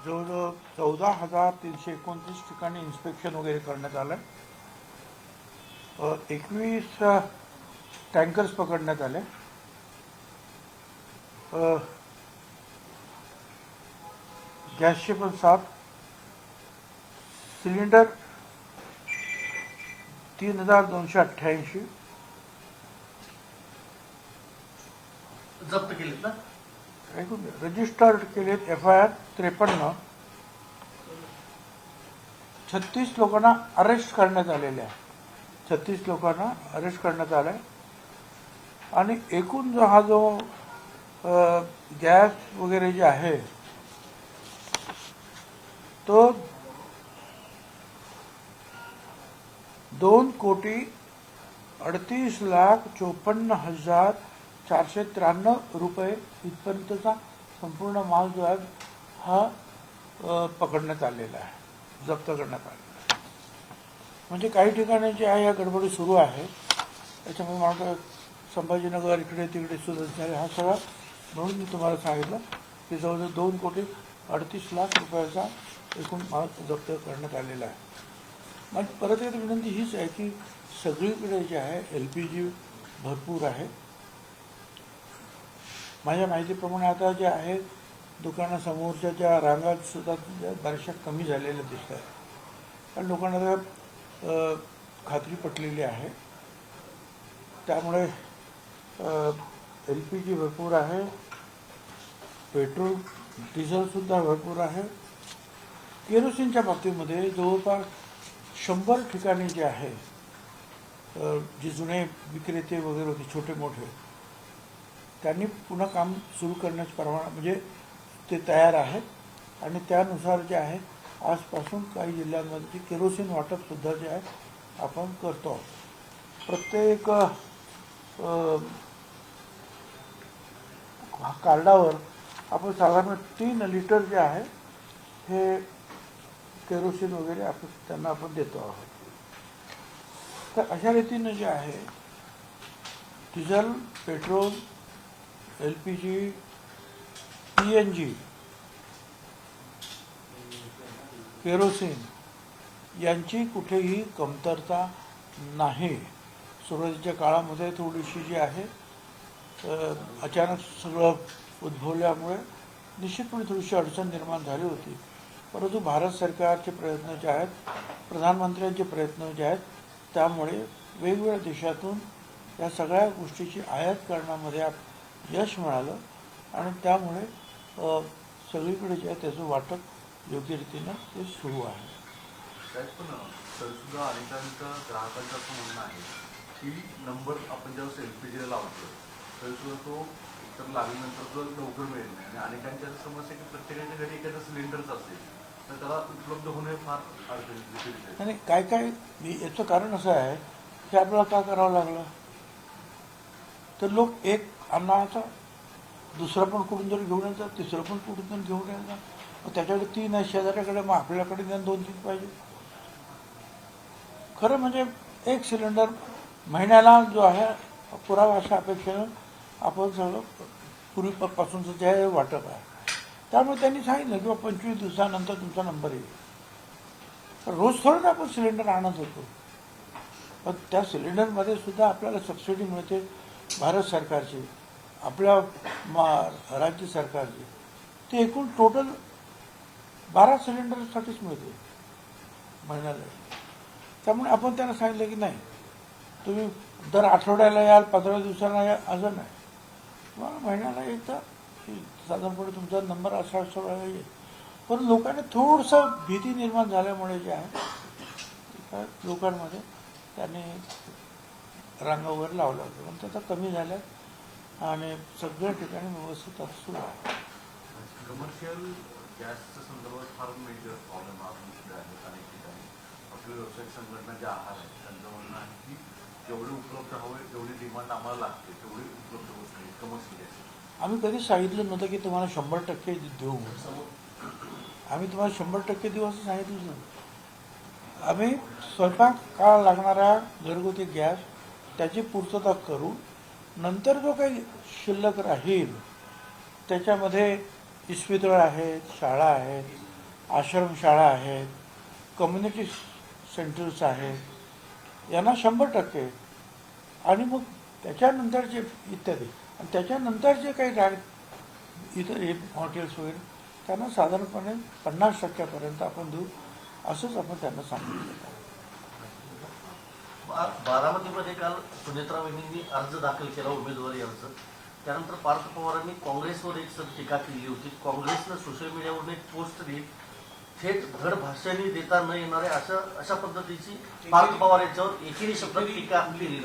जवळजवळ 14,329 ठिकाणी इन्स्पेक्शन वगैरे करण्यात आलं. 21 टँकर्स पकडण्यात आले. गॅसचे पण 7 सिलेंडर 3,288 जप्त केलेत ना. रजिस्टर्ड केलेत. FIR 53. 36 लोकांना अरेस्ट करण्यात आलेले आहे. 36 लोकांना अरेस्ट करण्यात आलं आहे. आणि एकूण जो गॅस वगैरे जे आहे तो 2,38,54,493 रुपये इथपर्यंतचा संपूर्ण माल जो आहे हा पकडण्यात आलेला आहे, जप्त करण्यात आलेला आहे. म्हणजे काही ठिकाणी जे आहे या गडबडी सुरू आहे. त्याच्यामुळे मला संभाजीनगर इकडे तिकडे सुरू झाले. हा सगळा म्हणून मी तुम्हाला सांगितलं की जवळजवळ 2,38,00,000 रुपयाचा एकूण माल जप्त करण्यात आलेला आहे. मग परत एक विनंती हीच आहे की सगळीकडे जे आहे LPG भरपूर आहे. माझ्या माहितीप्रमाणे आता जे आहे दुकानासमोरच्या ज्या रांगा सुद्धा बऱ्याचशा कमी झालेल्या दिसत आहेत. पण लोकांना खात्री पटलेली आहे. त्यामुळे LPG भरपूर आहे, पेट्रोल डिझेलसुद्धा भरपूर आहे. केरोसिनच्या बाबतीमध्ये जवळपास 100 ठिकाणी जे आहे जे जुने विक्रेते वगैरे होते छोटे मोठे त्यांनी पुन्हा काम सुरू करण्यास परवाना म्हणजे ते तयार आहेत. आणि त्यानुसार जे आहे आजपासून काही जिल्ह्यांमध्ये केरोसिन वाटपसुद्धा जे आहे आपण करतो. प्रत्येक कार्डावर आपण साधारण 3 लिटर जे आहे हे केरोसिन वगैरे त्यांना आपण देतो आहोत. तर अशा रीतीनं जे आहे diesel, petrol, LPG, PNG, kerosene यांची कुठेही कमतरता नाही. सुरुवातीच्या काळामध्ये थोडीशी जी आहे अचानक सगळं उद्भवल्यामुळे निश्चितपणे थोडीशी अडचण निर्माण झाली होती. परंतु भारत सरकारचे प्रयत्न जे आहेत, प्रधानमंत्र्यांचे प्रयत्न जे आहेत, त्यामुळे वेगवेगळ्या देशातून या सगळ्या गोष्टीची आयात करण्यामध्ये यश मिळालं. आणि त्यामुळे सगळीकडे जे आहे त्याचं वाटप योग्य रीतीनं ते सुरू आहे. पण तरीसुद्धा अनेकांचं ग्राहकांचं असं म्हणणं आहे की नंबर आपण जेव्हा LPGला लावतो तरीसुद्धा तो तर लागल्यानंतर तो लवकर मिळेल नाही. आणि अनेकांच्या समस्या की प्रत्येकाच्या घरी एखादं सिलेंडरच असेल तर त्याला उपलब्ध होणे फार अडचणीचं. आणि काय याचं कारण असं आहे की आपल्याला का करावं लागलं तर लोक एक अन्नाचा दुसरं पण कुठून तरी घेऊन यायचा, तिसरं पण कुठून तरी घेऊन यायचा. मग त्याच्याकडे 3 आहे शेजाऱ्याकडे, मग आपल्याकडे 2-3 पाहिजे. खरं म्हणजे एक सिलेंडर महिन्याला जो आहे पुरावा अशा अपेक्षेनं आपण सगळं पूर्वीपासूनचं जे आहे वाटप आहे. त्यामुळे त्यांनी सांगितलं की 25 दिवसानंतर तुमचा नंबर येईल. रोज थोडं ना आपण सिलेंडर आणत होतो. पण त्या सिलेंडरमध्ये सुद्धा आपल्याला सबसिडी मिळते भारत सरकारची, आपल्या राज्य सरकारची. ते एकूण टोटल 12 सिलेंडरसाठीच मिळते महिन्याला. त्यामुळे आपण त्यांना सांगितलं की नाही तुम्ही दर आठवड्याला याल, 15 दिवसांना याल असं नाही. मग महिन्याला एकदा साधारणपणे तुमचा नंबर असा वेळा येईल. पण लोकांनी थोडंसं भीती निर्माण झाल्यामुळे जे आहे लोकांमध्ये त्यांनी रांगा वगैरे लावल्या होत्या. पण त्याचा कमी झाल्या आणि सगळ्या ठिकाणी व्यवस्थित सुरू आहे. कमर्शियल गॅसच्या संदर्भात फार मेजर प्रॉब्लेम आपण सुद्धा आहेत अनेक ठिकाणी. आपल्या व्यावसायिक संघटना ज्या आहार आहेत त्यांचं म्हणणं आहे की जेवढे उपलब्ध हवे जेवढी डिमांड आम्हाला लागते तेवढी उपलब्ध होत नाही कमर्शियल गॅस. आम्ही कधीच सांगितलं नव्हतं की तुम्हाला 100% देऊ. आम्ही तुम्हाला 100% देऊ असं सांगितलंच नव्हतं. आम्ही स्वयंपाकाला लागणारा घरगुती गॅस त्याची पूर्तता करू. नंतर जो काही शिल्लक राहील त्याच्यामध्ये इस्पितळ आहेत, शाळा आहेत, आश्रमशाळा आहेत, कम्युनिटी सेंटर्स आहेत, यांना 100%. आणि मग त्याच्यानंतर जे इत्यादी, आणि त्याच्यानंतर जे काही इतर हॉटेल्स वगैरे त्यांना साधारणपणे 50%पर्यंत आपण देऊ, असंच आपण त्यांना सांगितलं. बारामतीमध्ये काल सुनेत्रा वहिनींनी अर्ज दाखल केला उमेदवारी अर्ज. त्यानंतर पार्थ पवारांनी काँग्रेसवर एक टीका केली होती. काँग्रेसनं सोशल मीडियावरून एक पोस्ट दिली, थेट धड भाषणे देता न येणारे अशा पद्धतीची पार्थ पवार यांच्यावर एकेरी शब्दात टीका केली.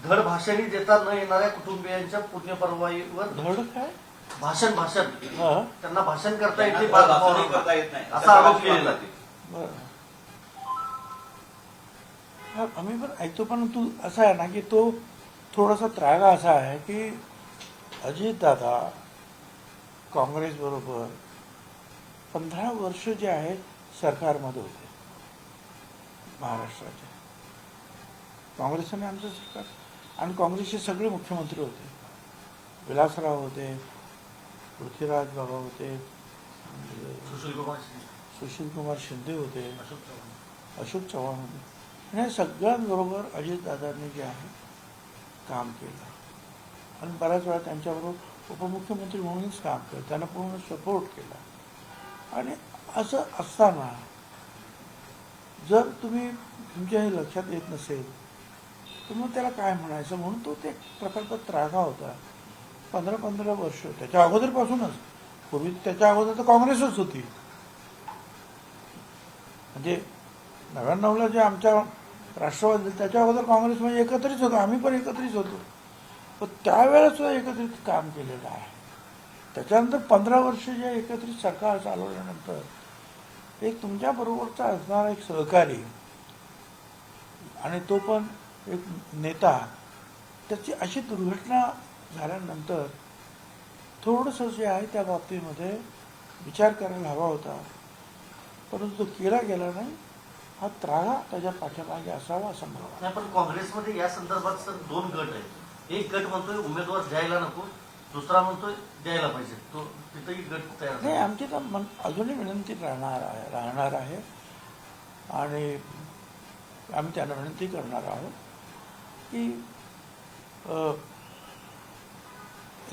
धड भाषणे देता न येणाऱ्या कुटुंबियांच्या पुण्यपर्वाईवर धड काय भाषण हा. त्यांना भाषण करता येते पार्थ पवारांना असा आरोप केलेला. बरं. हा, आम्ही पण ऐकतो, पण तू असा आहे ना की तो थोडासा त्रागा असा आहे की अजितदादा काँग्रेसबरोबर 15 वर्ष जे आहे सरकारमध्ये होते महाराष्ट्राचे. काँग्रेसने आमचं सरकार, आणि काँग्रेसचे सगळे मुख्यमंत्री होते. विलासराव होते, पृथ्वीराज बाबा होते, सुशीलकुमार शिंदे होते, अशोक चव्हाण होते. आणि या सगळ्यांबरोबर अजितदादांनी जे आहे काम केलं, आणि बऱ्याच वेळा त्यांच्याबरोबर उपमुख्यमंत्री म्हणूनच काम केलं, त्यांना पूर्ण सपोर्ट केला. आणि असं असताना जर तुमच्या हे लक्षात येत नसेल तर मग त्याला काय म्हणायचं, म्हणून तो ते एक प्रकारचा त्रागा होता. 15 वर्ष त्याच्या अगोदरपासूनच, पूर्वी त्याच्या अगोदर तर काँग्रेसच होती. म्हणजे 99ला जे आमच्या राष्ट्रवादी, त्याच्या अगोदर काँग्रेस म्हणजे एकत्रित होतो, आम्ही पण एकत्रित होतो. पण त्यावेळेस सुद्धा एकत्रित काम केलेलं आहे. त्याच्यानंतर 15 वर्ष जे एकत्रित सरकार चालवल्यानंतर एक तुमच्याबरोबरचा असणारा एक सहकारी, आणि तो पण एक नेता, त्याची अशी दुर्घटना झाल्यानंतर थोडंसं जे आहे त्या बाबतीमध्ये विचार करायला हवा होता, परंतु तो केला गेला नाही. हा त्रागा त्याच्या पाठीमागे असावा असं मला वाटतं. नाही, पण काँग्रेसमध्ये या संदर्भात सर 2 गट आहेत. एक गट म्हणतोय उमेदवार द्यायला नको, दुसरा म्हणतोय द्यायला पाहिजे. तो तिथेही गट तयार नाही, आमची तर अजूनही विनंती राहणार आहे, आणि आम्ही त्यांना विनंती करणार आहोत की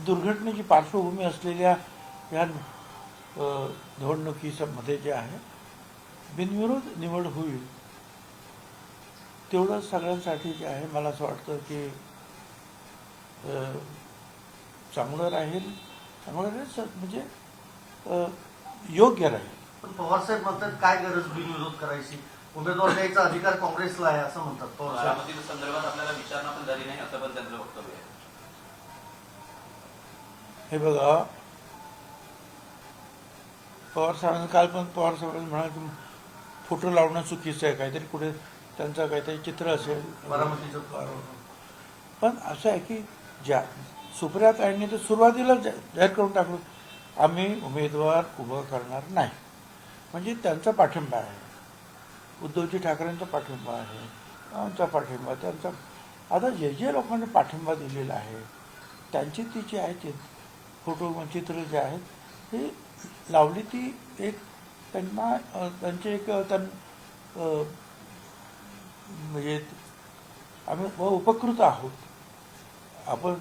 दुर्घटनेची पार्श्वभूमी असलेल्या या निवडणुकीमध्ये जे आहे बिनविरोध निवड होईल, तेवढं सगळ्यांसाठी जे आहे मला असं वाटतं की चांगलं राहील, म्हणजे योग्य राहील. पण पवारसाहेब म्हणतात काय गरज बिनविरोध करायची, उमेदवार द्यायचा अधिकार काँग्रेसला आहे असं म्हणतात पवारसाहेब. बारामती संदर्भात आपल्याला विचारणा पण झाली नाही असं पण त्यांचं वक्तव्य आहे. हे बघा, पवारसाहेबांनी काल पण पवारसाहेबांनी म्हणाल की फोटो लावणं चुकीचं आहे, काहीतरी कुठे त्यांचं काहीतरी चित्र असेल बारामतीचं. पण असं आहे की सुप्रियाताईंनी तर सुरुवातीला जाहीर करून टाकलं, आम्ही उमेदवार उभं करणार नाही. म्हणजे त्यांचा पाठिंबा आहे, उद्धवजी ठाकरेंचा पाठिंबा आहे, आमचा पाठिंबा, त्यांचा. आता जे लोकांनी पाठिंबा दिलेला आहे त्यांची ती जी आहे फोटो चित्र जे आहेत हे लावली, ती एक त्यांना त्यांचे एक म्हणजे आम्ही उपकृत आहोत. आपण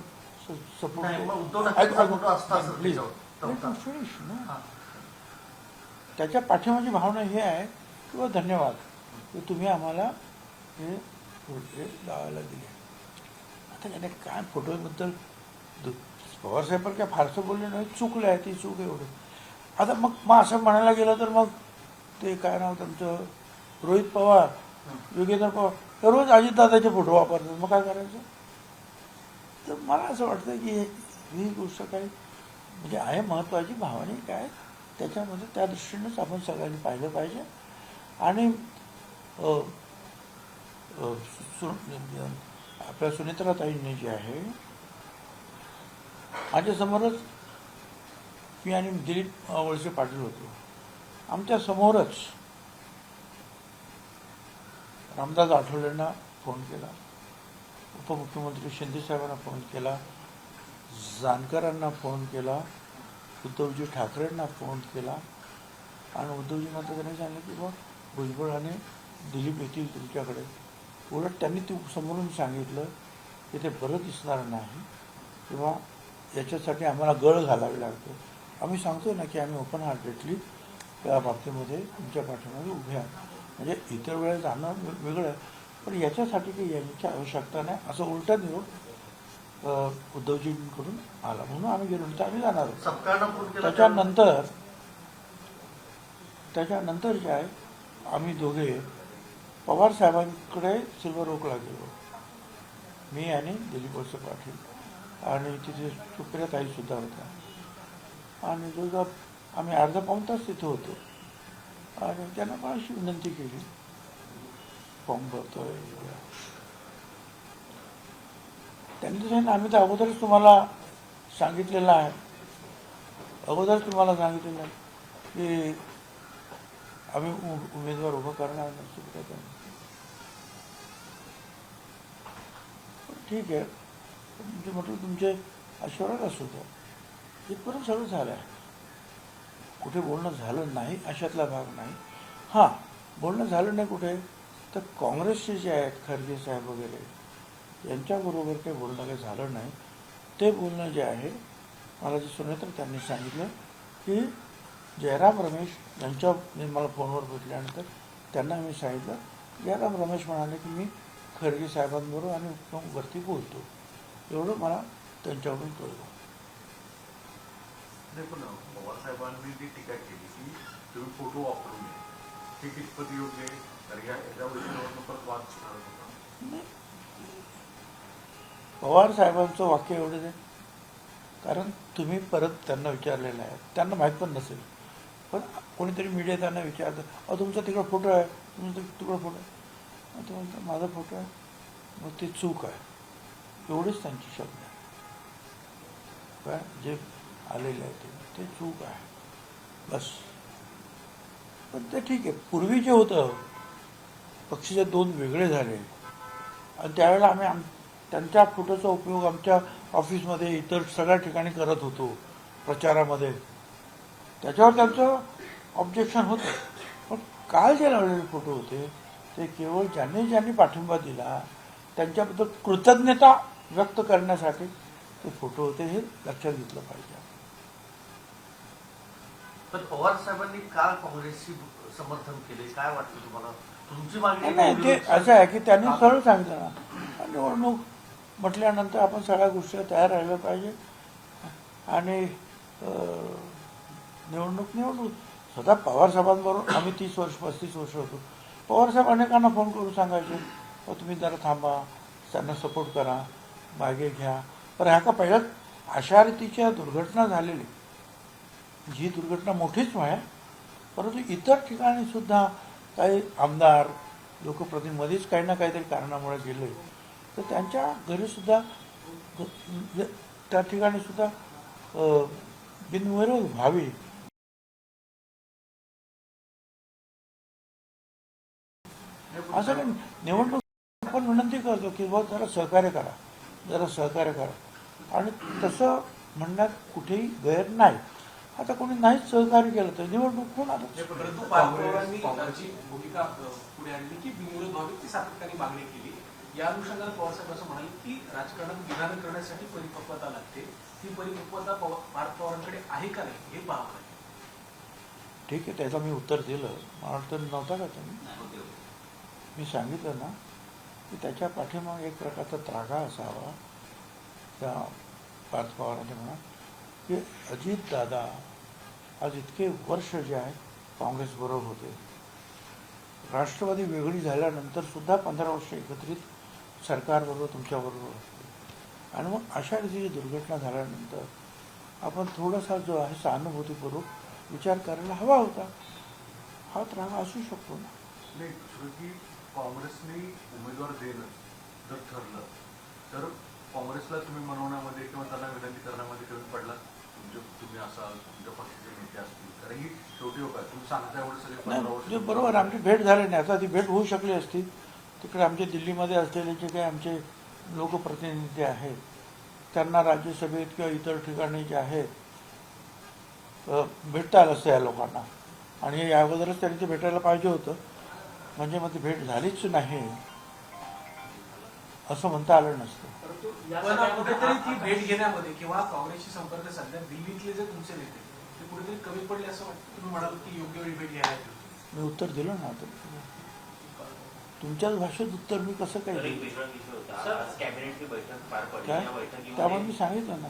त्याच्या पाठिंबाची भावना ही आहे किंवा धन्यवाद की तुम्ही आम्हाला हे लावायला दिले. आता त्याने काय फोटोबद्दल पवारसाहेब पण काय फारसं बोलले नाही, चुकलं आहे, ती चूक एवढं. आता मग असं म्हणायला गेलं तर मग ते काय नाव त्यांचं, रोहित पवार, योगेंद्र पवार, तर रोज अजितदादाचे फोटो वापरतात, मग काय करायचं. तर मला असं वाटतं की ही गोष्ट काय म्हणजे आहे महत्त्वाची, भावनिक आहे, त्याच्यामध्ये त्या दृष्टीनेच आपण सगळ्यांनी पाहिलं पाहिजे. आणि आपल्या सुनेत्राताईंनी जे आहे माझ्यासमोरच, मी आणि दिलीप वळसे पाटील होतो, आमच्या समोरच रामदास आठवलेंना फोन केला, उपमुख्यमंत्री शिंदेसाहेबांना फोन केला, जानकरांना फोन केला, उद्धवजी ठाकरेंना फोन केला आणि उद्धवजींना तर त्यांनी सांगितलं की मग भुजबळ आणि दिलीप येतील तुमच्याकडे. उलट त्यांनी ते समोरून सांगितलं की ते बरं दिसणार नाही किंवा याच्यासाठी आम्हाला गळ घालावी लागते. आम्ही सांगतो ना की आम्ही ओपन हार्टेडली त्या बाबतीमध्ये तुमच्या पाठीमागे उभे आहात. म्हणजे इतर वेळेस जाणं वेगळं, पण याच्यासाठी काही यांची आवश्यकता नाही असं उलटा निरोप उद्धवजींकडून आला. म्हणून आम्ही गेलो तर आम्ही जाणार आहोत. सत्कारला फोन केला त्याच्यानंतर जे आहे आम्ही दोघे पवार साहेबांकडे सिल्वर ओकला गेलो, मी आणि दिलीप वळसे पाटील आणि तिथे सुप्रियाताई सुद्धा होत्या. आणि जो आम्ही अर्धा पाऊण तास तिथे होतो आणि त्यांना पण अशी विनंती केली, फॉर्म भरतोय. त्यांनी तर सांगितलं आम्ही तर अगोदरच तुम्हाला सांगितलेलं आहे की आम्ही उमेदवार उभं करणार नाही. ठीक आहे, म्हणजे म्हटलं तुमचे आशीर्वाद असू द्या. इथपर्यंत सगळं झालं आहे, कुठे बोलणं झालं नाही अशातला भाग नाही. हां, बोलणं झालं नाही कुठे तर काँग्रेसचे जे आहेत खरगे साहेब वगैरे यांच्याबरोबर काही बोलणं काही झालं नाही. ते बोलणं जे आहे मला जे सुनेत्र त्यांनी सांगितलं की जयराम रमेश यांच्या मला फोनवर भेटल्यानंतर त्यांना मी सांगितलं, जयराम रमेश म्हणाले की मी खरगे साहेबांबरोबर आणि वरती बोलतो. एवढं मला त्यांच्याकडून कळलं. नाही, पण पवार साहेबांनी जी टीका केली की तुम्ही फोटो वापरू नये, हे कितपत योग्य आहे? तर या विषयावर परत वाद सुरू होता. पवार साहेबांचं वाक्य एवढंच आहे, कारण तुम्ही परत त्यांना विचारलेलं आहे, त्यांना माहीत पण नसेल, पण कोणीतरी मीडिया त्यांना विचारतं, अहो तुमचा तिकडं फोटो आहे, तुमचा तिकडं फोटो आहे. ते म्हणतात माझा फोटो आहे, मग ते चूक आहे. एवढेच त्यांची शब्द आहे. काय जे आलेले आहे ते चूक आहे बस. पण ते ठीक आहे. पूर्वी जे होतं पक्षीचे दोन वेगळे झाले आणि त्यावेळेला आम्ही त्यांच्या फोटोचा उपयोग आमच्या ऑफिसमध्ये इतर सगळ्या ठिकाणी करत होतो प्रचारामध्ये. त्याच्यावर त्यांचं ऑब्जेक्शन होतं. पण काल जे लावलेले फोटो होते ते केवळ ज्यांनी पाठिंबा दिला त्यांच्याबद्दल कृतज्ञता व्यक्त करण्यासाठी ते फोटो होते, हे लक्षात घेतलं पाहिजे. पण पवार साहेबांनी का काँग्रेसशी समर्थन केले, काय वाटतं तुम्हाला? तुमची मागणी नाही, ते असं आहे की त्यांनी सरळ सांगितलं ना, निवडणूक म्हटल्यानंतर आपण सगळ्या गोष्टी तयार राहिल्या पाहिजे. आणि निवडणूक स्वतः पवार साहेबांबरोबर आम्ही 30-35 वर्ष होतो. पवार साहेब अनेकांना फोन करून सांगायचे, तुम्ही जरा थांबा, त्यांना सपोर्ट करा, मागे घ्या. पण ह्या का पहिल्याच अशा रीतीच्या दुर्घटना झालेली, जी दुर्घटना मोठीच आहे, परंतु इतर ठिकाणी सुद्धा काही आमदार लोकप्रतिनिधीच काही ना काहीतरी कारणामुळे गेले तर त्यांच्या घरी सुद्धा त्या ठिकाणी सुद्धा बिनविरोध व्हावी असं काही. निवडणूक आपण विनंती करतो की बघ जरा सहकार्य करा आणि तसं म्हणण्यात कुठेही गैर नाही. आता कोणी नाहीच सहकार्य केलं तर निवडणूक कोण आता. परंतु पवारांनी त्यांची भूमिका पुढे आणली की बिनविरोध व्हावी, ती सातत्याने मागणी केली. या अनुषंगाने पवार साहेब असं म्हणाले की राजकारणात विधान करण्यासाठी परिपक्वता लागते, ती परिपक्वता पार्थ पवारांकडे आहे का नाही हे पाहावं लागेल. ठीक आहे, त्याचं मी उत्तर दिलं. मला वाटतं नव्हता का तुम्ही? मी सांगितलं ना की त्याच्या पाठीमागे एक प्रकारचा त्रागा असावा. त्या पार्थ पवारांनी म्हणा की अजितदादा आज इतके वर्ष जे आहे काँग्रेसबरोबर होते, राष्ट्रवादी वेगळी झाल्यानंतर सुद्धा 15 वर्ष एकत्रित सरकारबरोबर तुमच्याबरोबर होते. आणि मग अशा रीतीची दुर्घटना झाल्यानंतर आपण थोडासा जो आहे सहानुभूतीपूर्वक विचार करायला हवा होता. हा त्रागा असू शकतो ना. नाही, की काँग्रेसने उमेदवार देणं जर ठरलं तर काँग्रेसला तुम्ही मनवण्यामध्ये किंवा त्यांना विनंती करण्यामध्ये कमी पडला? तुम्ही असाल, तुमच्या पक्षाचे नेते असतील, कारण की शेवटी हो काय तुम्ही सांगता एवढं सगळे 15 वर्ष. नाही, बरोबर, आमची भेट झाली नाही. आता ती भेट होऊ शकली असती. तिकडे आमचे दिल्लीमध्ये असलेले जे काही आमचे लोकप्रतिनिधी आहेत त्यांना राज्यसभेत किंवा इतर ठिकाणी जे आहेत भेटता आलं असतं या लोकांना, आणि या अगोदरच त्यांनी ते भेटायला पाहिजे होतं, म्हणजे मग ती भेट झालीच नाही असं म्हणता आलं नसतं. परंतु या पण कुठेतरी ती सगळ्या- भेट घेण्यामध्ये किंवा काँग्रेसशी संपर्क साधण्यात दिल्लीतले जे तुमचे नेते ते कुठेतरी कमी पडले असं वाटतं. तुम्ही म्हणाल की योग्य वेळी भेट घ्यायला हवी. मी उत्तर दिलं ना आता. तुमच्याच भाषेत उत्तर मी कसं काय तर एक देईल? वेगळा विषय होता. सर, आज कॅबिनेटची बैठक पार पडली. काय या त्यामुळे बैठकीमध्ये मी सांगितलं ना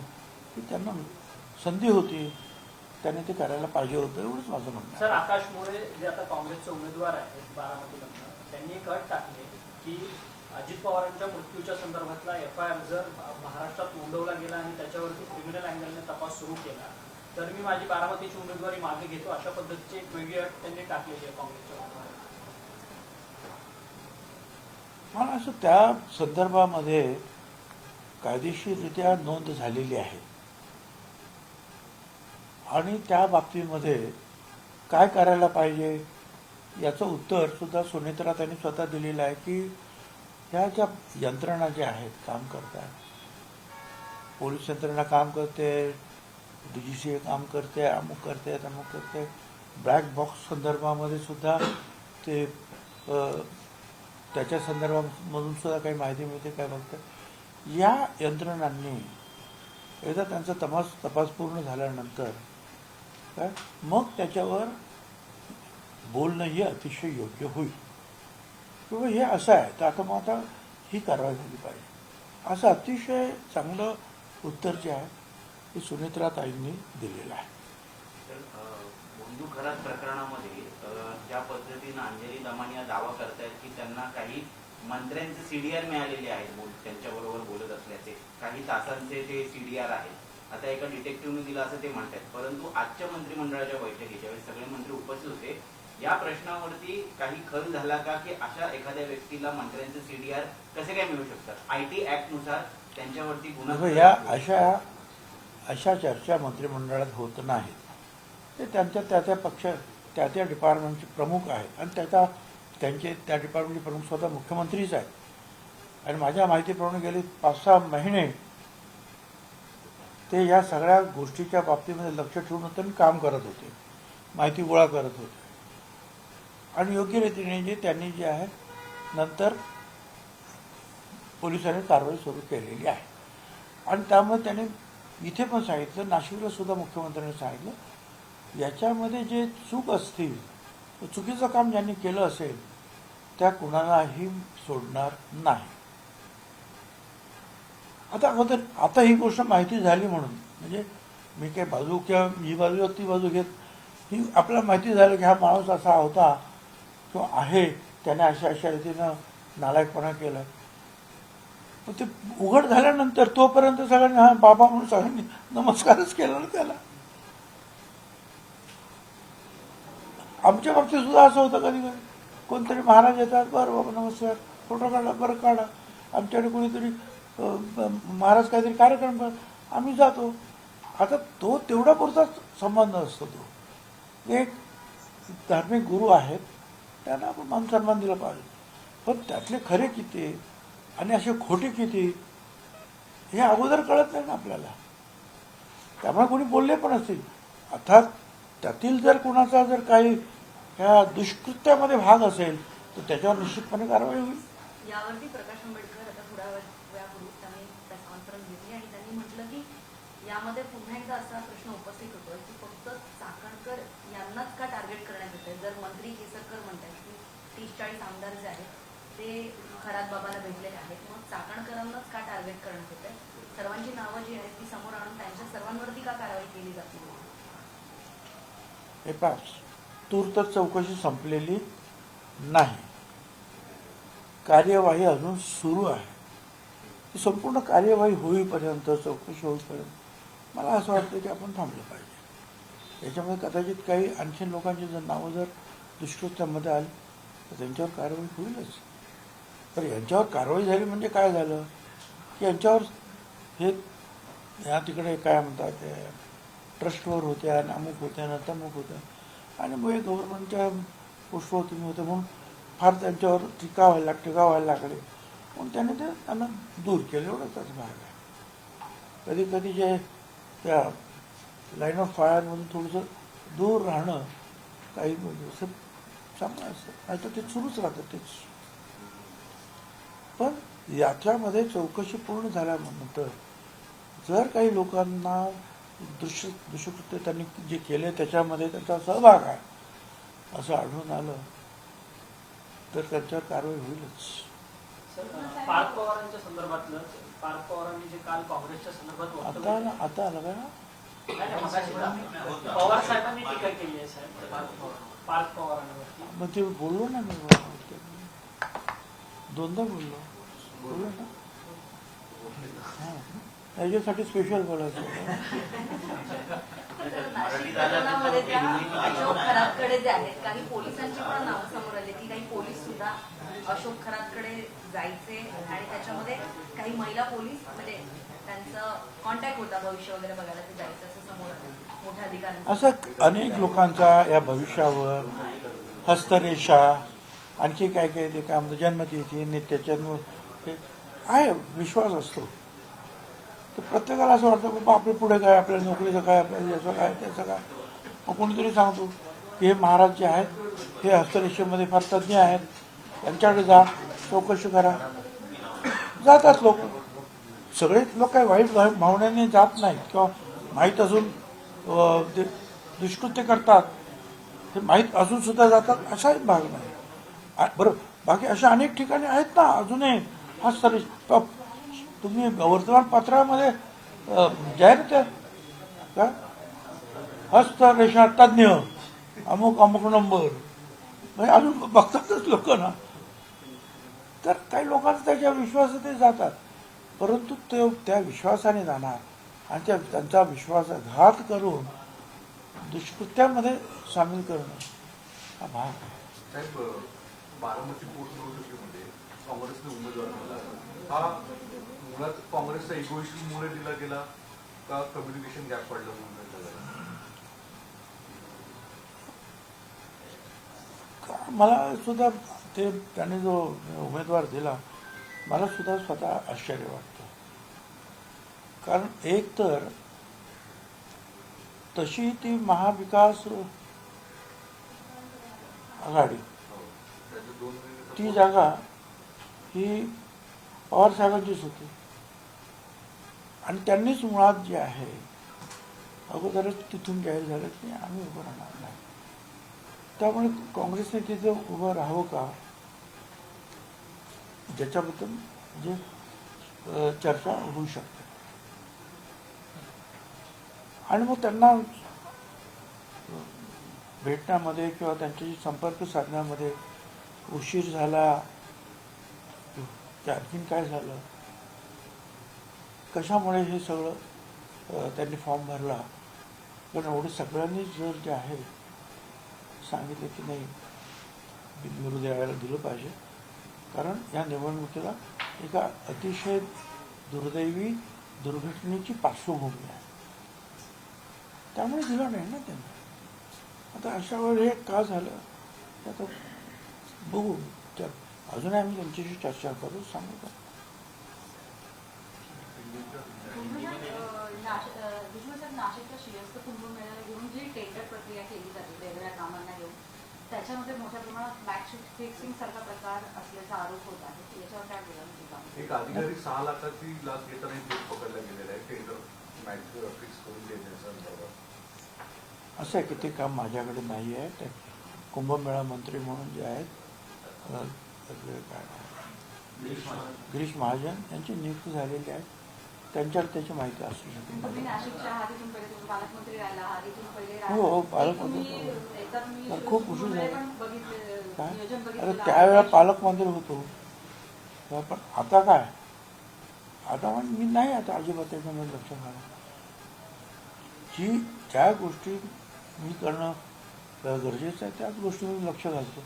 की त्यांना संधी होती, त्यांनी ते करायला पाहिजे होतं, एवढंच माझं म्हणणं सर, आहे. आकाश मोरे जे आता काँग्रेसचे उमेदवार आहेत बारामतीमधनं, त्यांनी एक अट टाकली की अजित पवारांच्या मृत्यूच्या संदर्भातला FIR जर महाराष्ट्रात नोंदवला गेला आणि त्याच्यावरती क्रिमिनल अँगलने तपास सुरू केला तर मी माझी बारामतीची उमेदवारी मागे घेतो, अशा पद्धतीची एक वेगळी अट त्यांनी टाकलेली आहे काँग्रेसच्या उमेदवारांनी. मला असं त्या संदर्भामध्ये कायदेशीररित्या नोंद झालेली आहे, आणि त्या बाबतीमध्ये काय करायला पाहिजे याचं उत्तर सुद्धा सुनेत्रा त्यांनी स्वतः दिलेलं आहे की ह्या ज्या यंत्रणा ज्या आहेत काम करतात, पोलीस यंत्रणा काम करते, DGCA काम करते, अमुक करते तमुक करते, ब्लॅक बॉक्स संदर्भामध्ये सुद्धा ते त्याच्या संदर्भामधून सुद्धा काही माहिती मिळते, काय बघतं. या यंत्रणांनी एकदा त्यांचा तपास पूर्ण झाल्यानंतर काय मग त्याच्यावर बोलणंही अतिशय योग्य होईल किंवा हे असं आहे तर आता ही कारवाई झाली पाहिजे, असं अतिशय चांगलं उत्तर जे आहे ते सुनेत्राताईंनी दिलेलं आहे. तर बंधू खरात प्रकरणामध्ये ज्या पद्धतीनं अंजली दमानी हा दावा करतायत की त्यांना काही मंत्र्यांचे CDR मिळालेले आहेत, त्यांच्याबरोबर बोलत असल्याचे काही तासांचे ते CDR आहेत. आता एका डिटेक्टिव्हने दिलं असं ते म्हणतात, परंतु आजच्या मंत्रिमंडळाच्या बैठकीच्या ज्यावेळी सगळे मंत्री उपस्थित होते या प्रश्नावरती काही खल झाला का की अशा एखाद्या व्यक्तीला मंत्र्यांचे CDR कसे काय मिळू शकतात? IT ऍक्ट नुसार त्यांच्यावरती गुन्हा या अशा चर्चा मंत्रिमंडळात होत नाहीत. ते त्या पक्ष त्या डिपार्टमेंटचे प्रमुख आहेत, आणि त्यांचे त्या डिपार्टमेंटचे प्रमुख स्वतः मुख्यमंत्रीच आहेत. आणि माझ्या माहितीप्रमाणे गेले 5-6 महिने ते या सगळ्या गोष्टीच्या बाबतीमध्ये लक्ष ठेवून त्यांनी काम करत होते, माहिती गोळा करत होते, आणि योग्य रीतीने त्यांनी जे आहे नंतर पोलिसांनी कारवाई सुरू केलेली आहे. आणि त्यामुळे त्यांनी इथे पण सांगितलं, नाशिकला सुद्धा मुख्यमंत्र्यांनी सांगितलं, याच्यामध्ये जे चूक असतील, चुकीचं काम ज्यांनी केलं असेल त्या कुणालाही सोडणार नाही. आता ही गोष्ट माहिती झाली म्हणून म्हणजे मी काही बाजू किंवा ही बाजू ती बाजू घेत, ही आपल्याला माहिती झालं की हा माणूस असा होता किंवा आहे, त्याने अशा रीतीनं नालायकपणा केला. पण ते उघड झाल्यानंतर तोपर्यंत सगळ्यांनी हा बाबा म्हणून सगळ्यांनी नमस्कारच केला ना त्याला. आमच्या बाबतीत सुद्धा असं होतं, कधी कधी कोणतरी महाराज येतात, बरं बाबा नमस्कार, फोटो काढा, बरं काढा. आमच्याकडे कोणीतरी महाराज काहीतरी कार्यक्रम कर, आम्ही जातो. आता तो तेवढा पुरताच संबंध असतो. तो एक धार्मिक गुरु आहेत, त्यांना आपण मान सन्मान दिला पाहिजे. पण त्यातले खरे किती आणि असे खोटे किती हे अगोदर कळत नाही ना आपल्याला. त्यामुळे कोणी बोलले पण असतील, अर्थात त्यातील जर कुणाचा जर काही ह्या दुष्कृत्यामध्ये भाग असेल तर त्याच्यावर निश्चितपणे कारवाई होईल. यावरती प्रकाश आंबेडकर आता थोड्या वेळापूर्वी त्यांनी प्रेस कॉन्फरन्स घेतली आणि त्यांनी म्हटलं की यामध्ये पुन्हा एकदा असा प्रश्न उपस्थित होतो की फक्त चाकणकर यांनाच का टार्गेट करण्यात येते. जर मंत्री केसरकर म्हणतात की 30-40 आमदार जे आहेत ते खरात बाबाला भेटलेले आहेत, मग चाकणकरांनाच का टार्गेट करण्यात येते. सर्वांची नावं जी आहेत ती समोर आणून त्यांच्या सर्वांवरती का कारवाई केली जाते. हे पास तूर्त चौकशी संपलेली नाही, कार्यवाही अजून सुरू आहे. ती संपूर्ण कार्यवाही होईपर्यंत, चौकशी होईपर्यंत मला असं वाटतं की आपण थांबलं पाहिजे. याच्यामुळे कदाचित काही आणखी लोकांची जर नावं जर दुष्कृत्यामध्ये आली तर त्यांच्यावर कारवाई होईलच. तर यांच्यावर कारवाई झाली म्हणजे काय झालं की यांच्यावर हे या तिकडे काय म्हणतात ते ट्रस्टवर होत्या, अमुक होत्या ना तमुक होत्या, आणि मग हे गव्हर्नमेंटच्या पोस्टवर होते म्हणून फार त्यांच्यावर टीका व्हायला लागले, म्हणून त्यांना दूर केलं. एवढंच भाग आहे. कधी कधी जे त्या लाईन ऑफ फायरमधून थोडंसं दूर राहणं काही म्हणजे असं चांगलं असतं, नाही तर ते सुरूच राहतं तेच. पण याच्यामध्ये चौकशी पूर्ण झाल्यानंतर जर काही लोकांना दुष्कृत्य त्यांनी जे केले त्याच्यामध्ये त्यांचा सहभाग आहे असं आढळून आलं तर त्यांच्यावर कारवाई होईलच. पार्थ पवारांच्या संदर्भातलं, पार्थ पवारांनी जे काल काँग्रेसच्या संदर्भात वक्तव्य केलं, आता आलं का? नाही, मगाशी पवार साहेबांनी टीका केली आहे साहेब पार्थ पवारांवरती. मग ते बोललो ना मी, दोनदा बोललो ना. हां, त्याच्यासाठी स्पेशल बोलायचं. नाशिक प्रकरणामध्ये त्या अशोक खरातकडे जे आहेत, काही पोलिसांची पण नावं समोर आली की काही पोलीस सुद्धा अशोक खरातकडे जायचे आणि त्याच्यामध्ये काही महिला पोलीस म्हणजे त्यांचं कॉन्टॅक्ट होता, भविष्य वगैरे बघायला ते जायचं असं समोर आलं मोठ्या अधिकाऱ्यांचं. असं अनेक लोकांचा या भविष्यावर हस्तरेषा आणखी काय काय ते काय म्हणतात जन्मतिथी नित्याच्या आहे विश्वास असतो. तर प्रत्येकाला असं वाटतं बाबा आपल्या पुढे काय, आपल्या नोकरीचं काय, आपल्याला याचं काय त्याचं काय. मग कोणीतरी सांगतो की हे महाराज जे आहेत हे हस्तरेषेमध्ये फार तज्ज्ञ आहेत, त्यांच्याकडे जा, चौकशी करा. जातात लोक, सगळेच लोक काही वाईट भावनेने जात नाहीत किंवा माहीत असून ते दुष्कृत्य करतात हे माहीत असून सुद्धा जातात असाही भाग नाही. बरं, बाकी अशा अनेक ठिकाणी आहेत ना अजूनही हस्तरेषा. तुम्ही वर्तमानपत्रामध्ये जाहीर आहे का हस्तरेषा तज्ज्ञ अमुक अमुक नंबर, म्हणजे अजून बघतातच लोक ना. तर काही लोकांचा त्याच्या विश्वासात जातात, परंतु ते त्या विश्वासाने जाणार आणि त्यांचा विश्वासघात करून दुष्कृत्यामध्ये सामील करणं हा भाग आहे. साहेब, बारामती पोटनिवडणुकीमध्ये काँग्रेसने उमेदवार दिला, हा मुळात काँग्रेसचा इगोइशमुळे दिला गेला का कम्युनिकेशन गॅप पडला म्हणून? मला सुद्धा ते त्याने जो उमेदवार दिला मला सुद्धा स्वतः आश्चर्य वाटतं. कारण एक तर तशी ती महाविकास आघाडी ती जागा ही पवार साहेबांचीच होती आणि त्यांनीच मुळात जे आहे अगोदरच तिथून जाहीर झालं की आम्ही उभं राहणार नाही. त्यामुळे काँग्रेसने तिथे उभं राहावं का ज्याच्याबद्दल म्हणजे चर्चा होऊ शकते. आणि मग त्यांना भेटण्यामध्ये किंवा त्यांच्याशी संपर्क साधण्यामध्ये उशीर झाला की आणखीन काय झालं, कशामुळे हे सगळं त्यांनी फॉर्म भरला. पण एवढे सगळ्यांनी जर जे आहे सांगितलं की नाही बिनविरोध यायला दिलं पाहिजे, कारण या निवडणुकीला एका अतिशय दुर्दैवी दुर्घटनेची पार्श्वभूमी आहे, त्यामुळे दिलं नाही ना त्यांनी. आता अशा वेळी हे का झालं ते आता बघू, अजूनही आम्ही त्यांच्याशी चर्चा करू, सांगू का. नाशिकच्या श्रीयस्थ कुंभमेळ्याला घेऊन जी टेंडर प्रक्रिया केली जाते वेगवेगळ्या कामांना घेऊन त्याच्यामध्ये मोठ्या प्रमाणात मॅच फिक्सिंग सारखा प्रकार असल्याचा आरोप होत आहे. याच्यावर काय बोला. एक अधिकारी 6 लाखाची लाच घेताना केस पकडला गेलेला आहे टेंडर मॅच फिक्स करून देण्याचा. असं आहे की ते काम माझ्याकडे नाही आहे. ते कुंभमेळा मंत्री म्हणून जे आहेत गिरीश महाजन यांची नियुक्ती झालेली आहे, त्यांच्यावर त्याची माहिती असू शकते. तुम्ही नाशिकच्या आहात, इथून पहिले तुम्ही पालकमंत्री राहिला आहात, इथून पहिले हो पालकमंत्री तुम्ही खूप उशीर झाला काय. नियोजन अरे बघितलं त्यावेळेला पालकमंत्री होतो, पण आता काय, आता म्हणजे मी नाही आता अजिबात त्याच्यामध्ये लक्ष घालणं. जी ज्या गोष्टी मी करणं गरजेचं आहे त्याच गोष्टी मी लक्ष घालतो.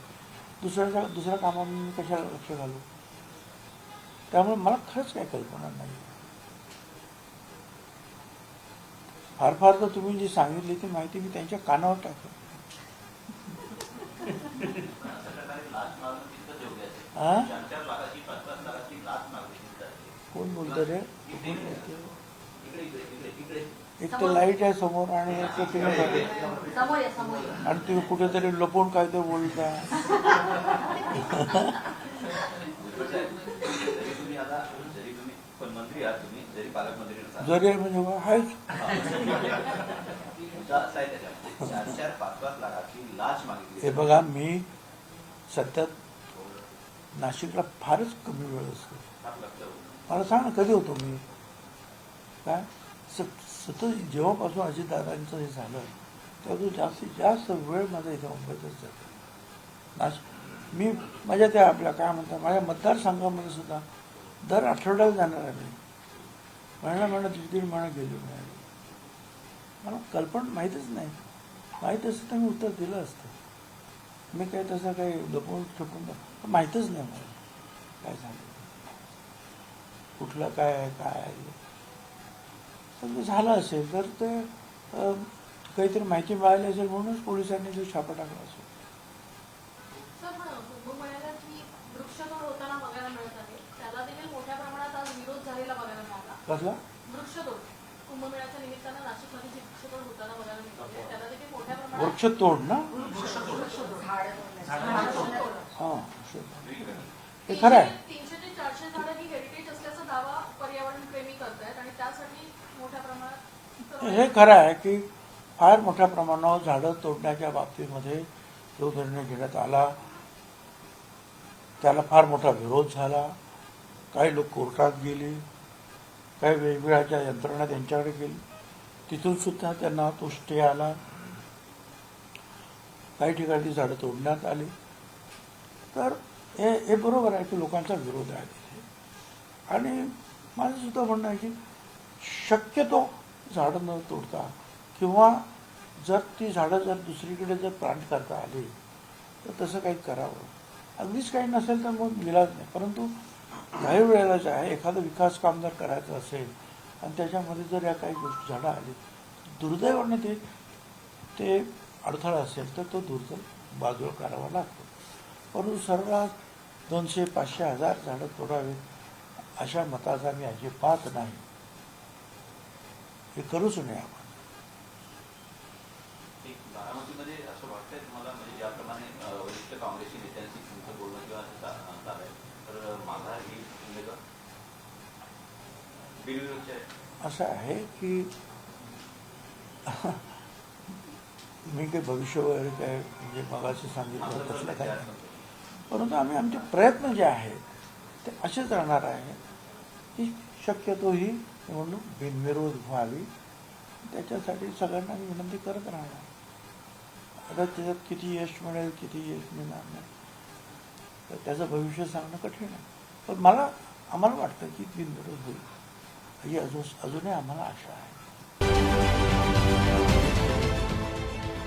दुसऱ्या कामांनी मी कशाला लक्ष घालू. त्यामुळे मला खरंच काही कल्पना नाही. फार फार तर तुम्ही जी सांगितली ती माहिती मी त्यांच्या कानावर टाकतो. कोण बोलतो रे? एक तर लाईट आहे समोर आणि एक तर तुम्ही समोर या समोर या. आणि तुम्ही कुठेतरी लपून काय ते बोलता. जरी तुम्ही आता जरी तुम्ही पण मंत्री आहात तुम्ही जरी पालकमंत्री नसाल जरी म्हणजे हायच मुद्दा असा आहे त्याच्यामध्ये 4-5 लाखाची लाच मागितली. हे बघा, मी सतत नाशिकला फारच कमी वेळ असतो. मला सांग ना, कधी होतो मी काय सतत जेव्हापासून अजितदादांचं हे झालं तेव्हा जास्तीत जास्त वेळ माझा इथे मुंबईतच जातो. मी माझ्या त्या आपल्या काय म्हणतात माझ्या मतदारसंघामध्ये सुद्धा दर आठवड्याला जाणार आहे. मी महिना 1.5 महिना गेलो नाही. मला कल्पना माहीतच नाही. माहीत असतं तर मी उत्तर दिलं असतं. मी काही तसं काही लपवून छपून माहीतच नाही मला काय झालं, कुठलं काय आहे काय आहे. समजा झालं असेल तर ते काहीतरी माहिती मिळाली असेल म्हणूनच पोलिसांनी जो छापा टाकला असेल. सर, कुंभमेळ्याला जी वृक्षतोड होताना बघायला मिळत आहे त्याला देखील मोठ्या प्रमाणात आज विरोध झालेला बघायला मिळाला. कसला वृक्षतोड कुंभमेळ्याच्या निमित्तानं नाशिकमध्ये जी वृक्षतोड होताना बघायला मिळते त्याला देखील मोठ्या प्रमाणात वृक्षतोड ना? हां, हे खरं आहे. 300 ते 400 झाडं ही हेरिटेज असल्याचा दावा पर्यावरण प्रेमी करतायत आणि त्यासाठी मोठ्या प्रमाणात हे खरं आहे की फार मोठ्या प्रमाणावर झाडं तोडण्याच्या बाबतीमध्ये जो निर्णय घेण्यात आला त्याला फार मोठा विरोध झाला. काही लोक कोर्टात गेले, काही वेगवेगळ्या ज्या यंत्रणा त्यांच्याकडे गेली, तिथून सुद्धा त्यांना तो स्टे आला. काही ठिकाणी ती झाडं तोडण्यात आली. तर हे बरोबर आहे की लोकांचा विरोध आहे तिथे. आणि माझं सुद्धा म्हणणं आहे की शक्यतो झाडं न तोडता किंवा जर ती झाडं जर दुसरीकडे जर प्लांट करता आली तर तसं काही करावं. अगदीच काही नसेल तर मग विलाज नाही. परंतु काही वेळेला जे आहे एखादं विकास काम जर करायचं असेल आणि त्याच्यामध्ये जर या काही गोष्टी झाडं आली दुर्दैवाने ते अडथळा असेल तर तो दुर्दैव बाजूला करावा लागतो. परंतु सर्रास 200, 500, 1000 झाडं तोडावीत अशा मताचा मी अजिबात नाही. हे करूच नये आपण. बारामतीमध्ये असं वाटतंय तुम्हाला म्हणजे ज्याप्रमाणे वरिष्ठ काँग्रेसची नेत्यांशी तुमचं बोलणं किंवा चालू आहे तर माझा ही उमेदवार बिनविरोधचे आहे. असं आहे की मी काही भविष्य वगैरे काय म्हणजे मगाशी सांगितलं तसलं काय नाही. परंतु आम्ही आमचे प्रयत्न जे आहेत ते असेच राहणार आहे की शक्यतो ही निवडणूक बिनविरोध व्हावी. त्याच्यासाठी सगळ्यांना मी विनंती करत राहणार. आता त्याच्यात किती यश मिळेल किती यश मिळणार नाही तर त्याचं भविष्य सांगणं कठीण आहे. पण आम्हाला वाटतं की बिनविरोध होईल ही अजूनही आम्हाला आशा आहे.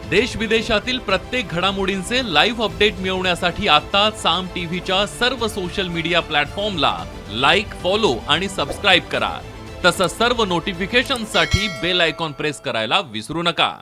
देश विदेशातील प्रत्येक घडामोडींचे लाईव्ह अपडेट मिळवण्यासाठी आता साम टीव्हीच्या सर्व सोशल मीडिया प्लॅटफॉर्मला लाईक, फॉलो आणि सबस्क्राईब करा. तसंच सर्व नोटिफिकेशनसाठी बेल आयकॉन प्रेस करायला विसरू नका.